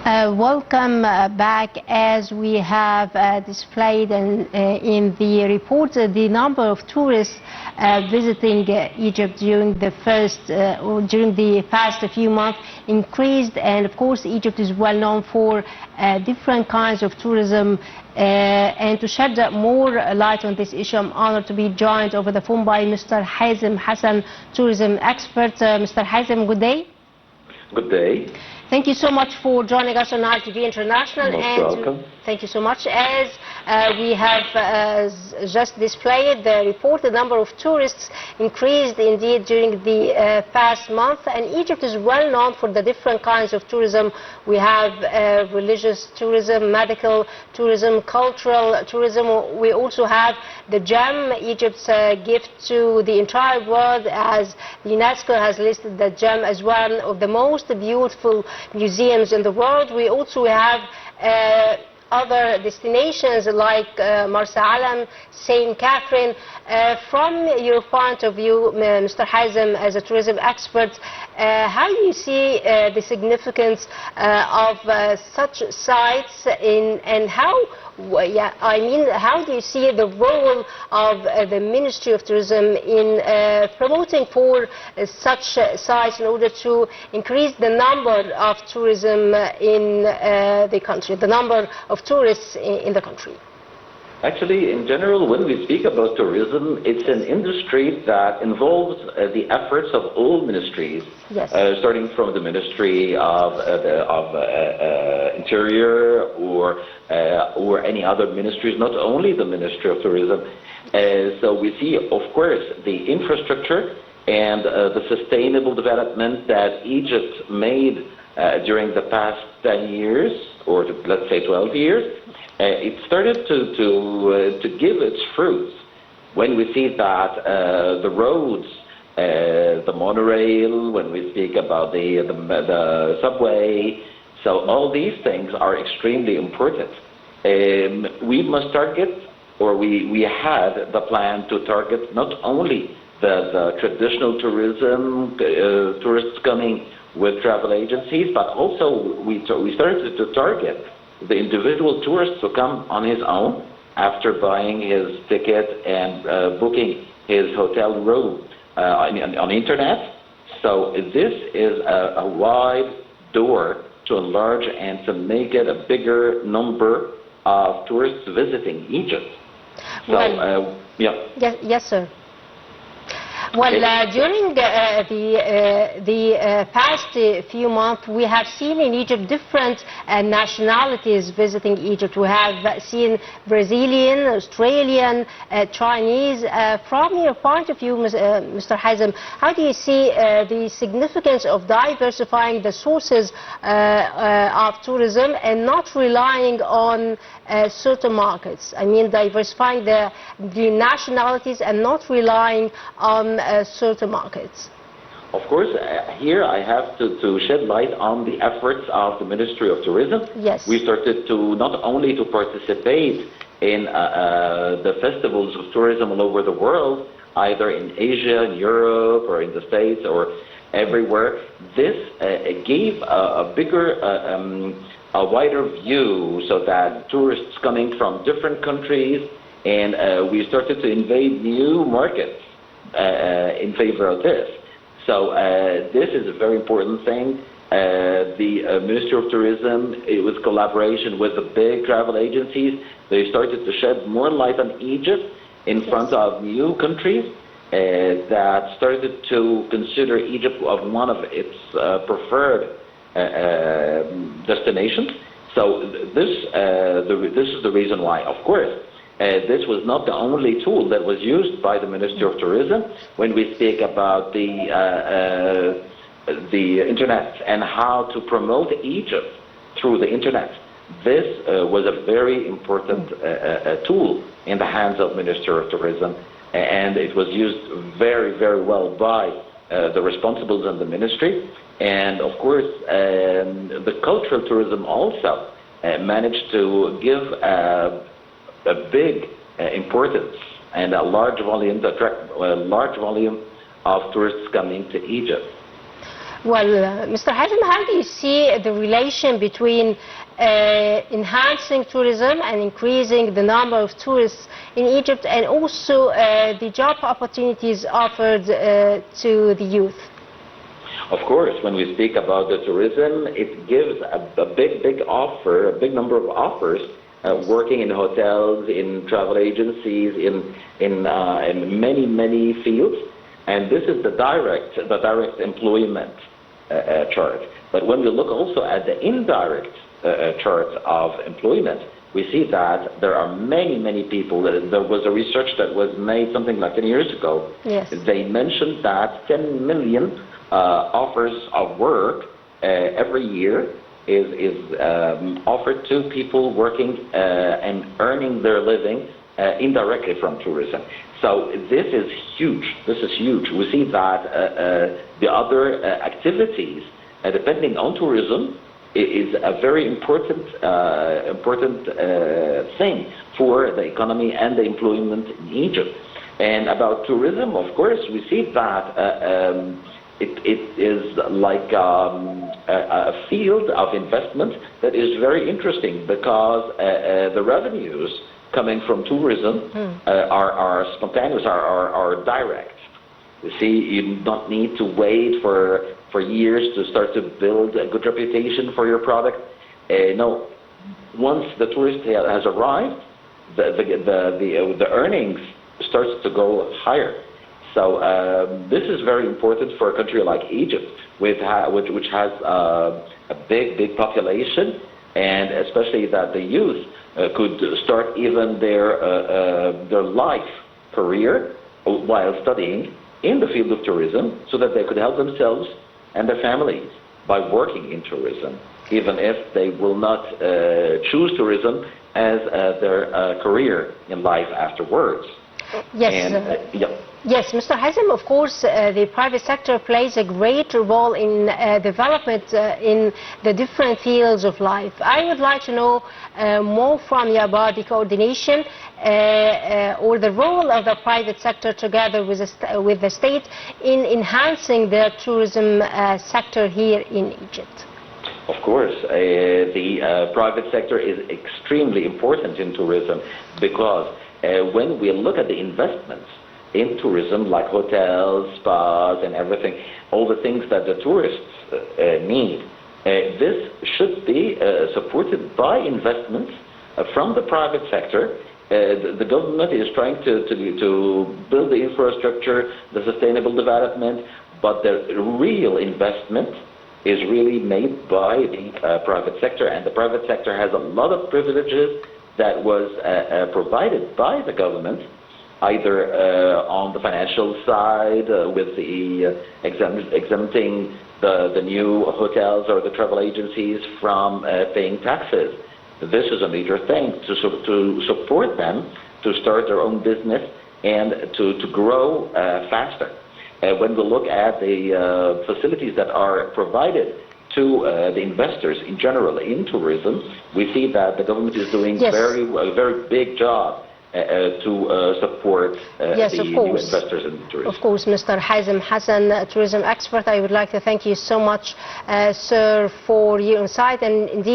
Welcome back. As we have displayed in the report, the number of tourists visiting Egypt during the past few months increased, and of course Egypt is well known for different kinds of tourism. And to shed more light on this issue, I'm honored to be joined over the phone by Mr. Hazem Hassan, tourism expert. Mr. Hazem, good day. Good day. Thank you so much for joining us on RTV International. Most welcome. Thank you so much. As we have just displayed the report, the number of tourists increased indeed during the past month, and Egypt is well known for the different kinds of tourism. We have religious tourism, medical tourism, cultural tourism. We also have the gem, Egypt's gift to the entire world, as UNESCO has listed the gem as one of the most beautiful museums in the world. We also have other destinations like Marsa Alam, St. Catherine. From your point of view, Mr. Hazem, as a tourism expert, how do you see the significance of such sites and how do you see the role of the Ministry of Tourism in promoting for such sites in order to increase the number of tourism in the country, the number of tourists in the country? Actually, in general, when we speak about tourism, it's an industry that involves the efforts of all ministries, yes. Starting from the Ministry of Interior or any other ministries, not only the Ministry of Tourism. So we see, of course, the infrastructure and the sustainable development that Egypt made during the past 10 years, or let's say 12 years. It started to give its fruits when we see that the roads, the monorail, when we speak about the subway, so all these things are extremely important. We must target, or we had the plan to target not only the traditional tourism, tourists coming with travel agencies, but also we started to target the individual tourist to come on his own after buying his ticket and booking his hotel room on internet. So this is a wide door to enlarge and to make it a bigger number of tourists visiting Egypt. So, yeah. Yes, sir. Well, during the past few months, we have seen in Egypt different nationalities visiting Egypt. We have seen Brazilian, Australian, Chinese. From your point of view, Mr. Hazem, how do you see the significance of diversifying the sources of tourism and not relying on certain markets? I mean, diversifying the nationalities and not relying on certain markets. Of course, here I have to shed light on the efforts of the Ministry of Tourism. Yes. We started to not only to participate in the festivals of tourism all over the world, either in Asia, in Europe, or in the States, or everywhere. This gave a bigger, a wider view, so that tourists coming from different countries, and we started to invade new markets in favor of this. So this is a very important thing. The Ministry of Tourism, it was collaboration with the big travel agencies. They started to shed more light on Egypt in front of new countries that started to consider Egypt as one of its preferred destinations. So this is the reason why, of course. This was not the only tool that was used by the Ministry of Tourism when we speak about the internet and how to promote Egypt through the internet. This was a very important tool in the hands of Ministry of Tourism, and it was used very, very well by the responsibles in the ministry. And of course, the cultural tourism also managed to give a big importance and a large volume to attract a large volume of tourists coming to Egypt. Well, Mr. Hazem, how do you see the relation between enhancing tourism and increasing the number of tourists in Egypt, and also the job opportunities offered to the youth? Of course, when we speak about the tourism, it gives a big offer, a big number of offers, working in hotels, in travel agencies, in many fields, and this is the direct employment chart. But when we look also at the indirect chart of employment, we see that there are many people. There was a research that was made something like 10 years ago. Yes. They mentioned that 10 million offers of work every year is offered to people working and earning their living indirectly from tourism. So this is huge. This is huge. We see that the other activities, depending on tourism, is a very important thing for the economy and the employment in Egypt. And about tourism, of course, we see that it is like a field of investment that is very interesting, because the revenues coming from tourism are spontaneous, are direct. You see, you don't need to wait for years to start to build a good reputation for your product. No, once the tourist has arrived, the earnings starts to go higher. So this is very important for a country like Egypt, which has a big population, and especially that the youth could start even their life career while studying in the field of tourism, so that they could help themselves and their families by working in tourism, even if they will not choose tourism as their career in life afterwards. Yes. And, Yes, Mr. Hazem, of course, the private sector plays a great role in development in the different fields of life. I would like to know more from you about the coordination or the role of the private sector together with the state in enhancing the tourism sector here in Egypt. Of course, the private sector is extremely important in tourism, because when we look at the investments in tourism, like hotels, spas, and everything, all the things that the tourists need, this should be supported by investments from the private sector. The government is trying to build the infrastructure, the sustainable development, but the real investment is really made by the private sector, and the private sector has a lot of privileges that was provided by the government, either on the financial side, with the exempting the new hotels or the travel agencies from paying taxes. This is a major thing to support them to start their own business and to grow faster. When we look at the facilities that are provided to the investors in general in tourism, we see that the government is doing a very big job to support the new investors in tourism. Of course, Mr. Hazem Hassan, tourism expert, I would like to thank you so much, sir, for your insight, and indeed